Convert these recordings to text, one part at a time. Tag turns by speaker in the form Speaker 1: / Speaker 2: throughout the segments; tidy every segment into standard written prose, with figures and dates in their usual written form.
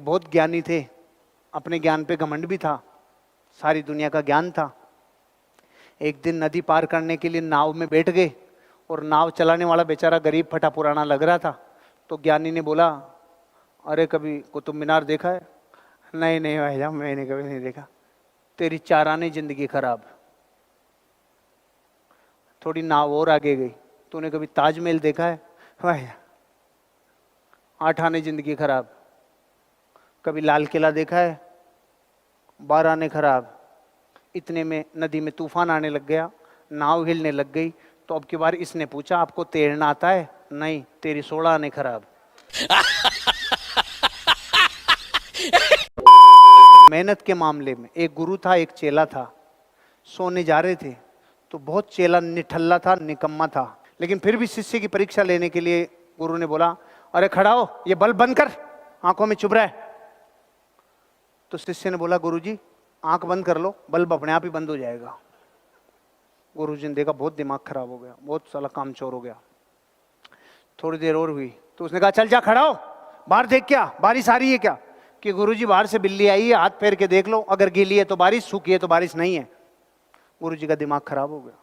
Speaker 1: बहुत ज्ञानी थे, अपने ज्ञान पे घमंड भी था, सारी दुनिया का ज्ञान था। एक दिन नदी पार करने के लिए नाव में बैठ गए और नाव चलाने वाला बेचारा गरीब फटा पुराना लग रहा था। तो ज्ञानी ने बोला, अरे कभी कुतुब मीनार देखा है? नहीं नहीं भाई साहब, मैंने कभी नहीं देखा। तेरी 4 आने जिंदगी खराब। थोड़ी नाव और आगे गई, तूने कभी ताजमहल देखा है? भाई 8 आने जिंदगी खराब। कभी लाल किला देखा है? 12 आने खराब। इतने में नदी में तूफान आने लग गया, नाव हिलने लग गई। तो अब की बार इसने पूछा, आपको तैरना आता है? नहीं, तेरी 16 आने खराब। मेहनत के मामले में एक गुरु था, एक चेला था। सोने जा रहे थे तो बहुत चेला निठल्ला था, निकम्मा था, लेकिन फिर भी शिष्य की परीक्षा लेने के लिए गुरु ने बोला, अरे खड़ा हो, ये बल्ब बंद कर, आंखों में चुभ रहा है। तो शिष्य ने बोला, गुरुजी आंख बंद कर लो, बल्ब अपने आप ही बंद हो जाएगा। गुरुजी ने देखा बहुत दिमाग खराब हो गया, बहुत साला काम चोर हो गया। थोड़ी देर और हुई तो उसने कहा, चल जा खड़ा हो, बाहर देख, क्या बारिश आ रही है क्या? कि गुरुजी बाहर से बिल्ली आई है, हाथ फेर के देख लो, अगर गीली है तो बारिश, सूखी है तो बारिश नहीं है। गुरुजी का दिमाग खराब हो गया।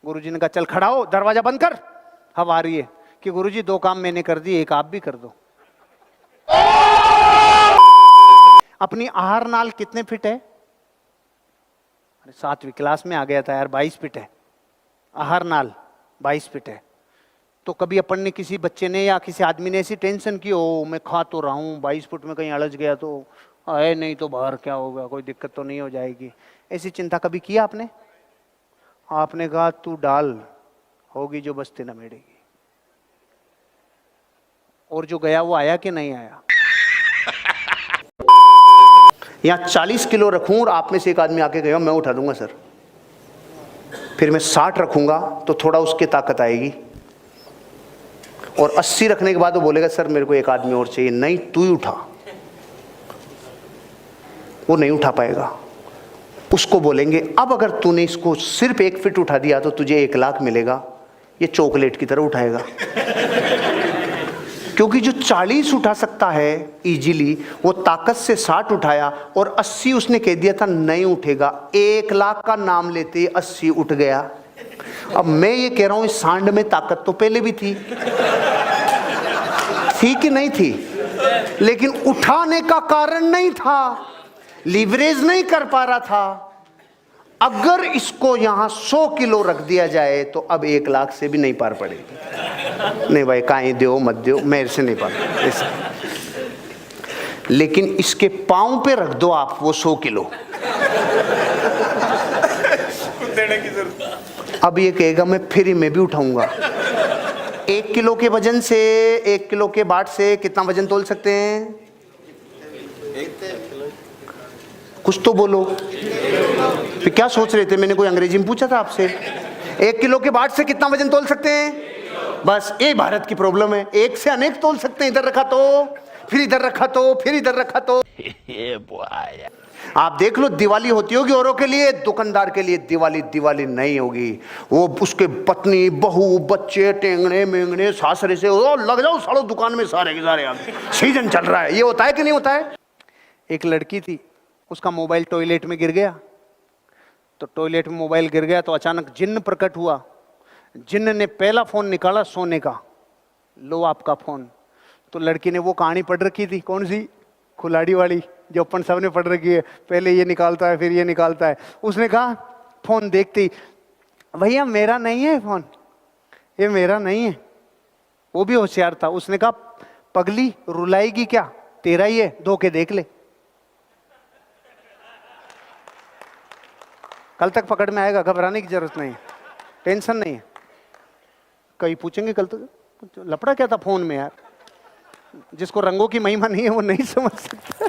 Speaker 1: गुरुजी ने कहा, चल खड़ा हो, दरवाजा बंद कर, हवा आ रही है। कि गुरुजी 2 काम मैंने कर दिए, एक आप भी कर दो। अपनी आहार नाल कितने फिट है? अरे 7वीं क्लास में आ गया था यार, 22 फिट है आहार नाल, 22 फिट है। तो कभी अपन ने, किसी बच्चे ने या किसी आदमी ने ऐसी टेंशन की हो, मैं खा तो रहा हूँ, 22 फुट में कहीं अड़च गया तो आए नहीं तो बाहर क्या होगा, कोई दिक्कत तो नहीं हो जाएगी, ऐसी चिंता कभी किया आपने? आपने कहा, तू डाल, होगी जो बस्ती न मिटेगी। और जो गया वो आया कि नहीं आया? यहाँ 40 किलो रखूं और आप में से एक आदमी आके गया, मैं उठा दूंगा सर। फिर मैं 60 रखूंगा तो थोड़ा उसकी ताकत आएगी, और 80 रखने के बाद वो बोलेगा, सर मेरे को एक आदमी और चाहिए। नहीं, तू ही उठा। वो नहीं उठा पाएगा। उसको बोलेंगे, अब अगर तूने इसको सिर्फ 1 फीट उठा दिया तो तुझे 1 लाख मिलेगा। ये चॉकलेट की तरह उठाएगा। क्योंकि जो 40 उठा सकता है इजीली, वो ताकत से 60 उठाया, और 80 उसने कह दिया था नहीं उठेगा। 1 लाख का नाम लेते 80 उठ गया। अब मैं ये कह रहा हूं, इस सांड में ताकत तो पहले भी थी कि नहीं थी, लेकिन उठाने का कारण नहीं था, लीवरेज नहीं कर पा रहा था। अगर इसको यहां 100 किलो रख दिया जाए तो अब 1 लाख से भी नहीं पार पड़ेगी। नहीं भाई, काहे दो मत दो, मेरे से नहीं पार ऐसा। लेकिन इसके पांव पे रख दो आप वो 100 किलो, अब ये कहेगा मैं फ्री में भी उठाऊंगा। 1 किलो के वजन से, 1 किलो के बाट से कितना वजन तोल सकते हैं? कुछ तो बोलो। फिर क्या सोच रहे थे? मैंने कोई अंग्रेजी में पूछा था आपसे? 1 किलो के बाट से कितना वजन तोल सकते हैं? बस ये भारत की प्रॉब्लम है, एक से अनेक तोल सकते हैं। इधर रखा तो, फिर इधर रखा तो, फिर इधर रखा तो। आप देख लो, दिवाली होती होगी औरों के लिए, दुकानदार के लिए दिवाली नहीं होगी। वो उसके पत्नी, बहू, बच्चे, टेंगने मेंगने, सासरे से ओ लग जाओ सालो दुकान में, सारे के सारे आगे सीजन चल रहा है। ये होता है कि नहीं होता है? एक लड़की थी, उसका मोबाइल टॉयलेट में गिर गया। तो टॉयलेट में मोबाइल गिर गया तो अचानक जिन्न प्रकट हुआ। जिन्न ने पहला फोन निकाला सोने का, लो आपका फोन। तो लड़की ने वो कहानी पढ़ रखी थी, कौन सी? खिलाड़ी वाली, जो अपन सबने पढ़ रखी है, पहले ये निकालता है फिर ये निकालता है। उसने कहा फोन देखते, भैया मेरा नहीं है फोन, ये मेरा नहीं है। वो भी होशियार था, उसने कहा पगली रुलाएगी क्या, तेरा ही है, धो के देख ले। कल तक पकड़ में आएगा, घबराने की जरूरत नहीं है, टेंशन नहीं है। कहीं पूछेंगे कल तक लफड़ा क्या था फोन में यार। जिसको रंगों की महिमा नहीं है वो नहीं समझ सकता।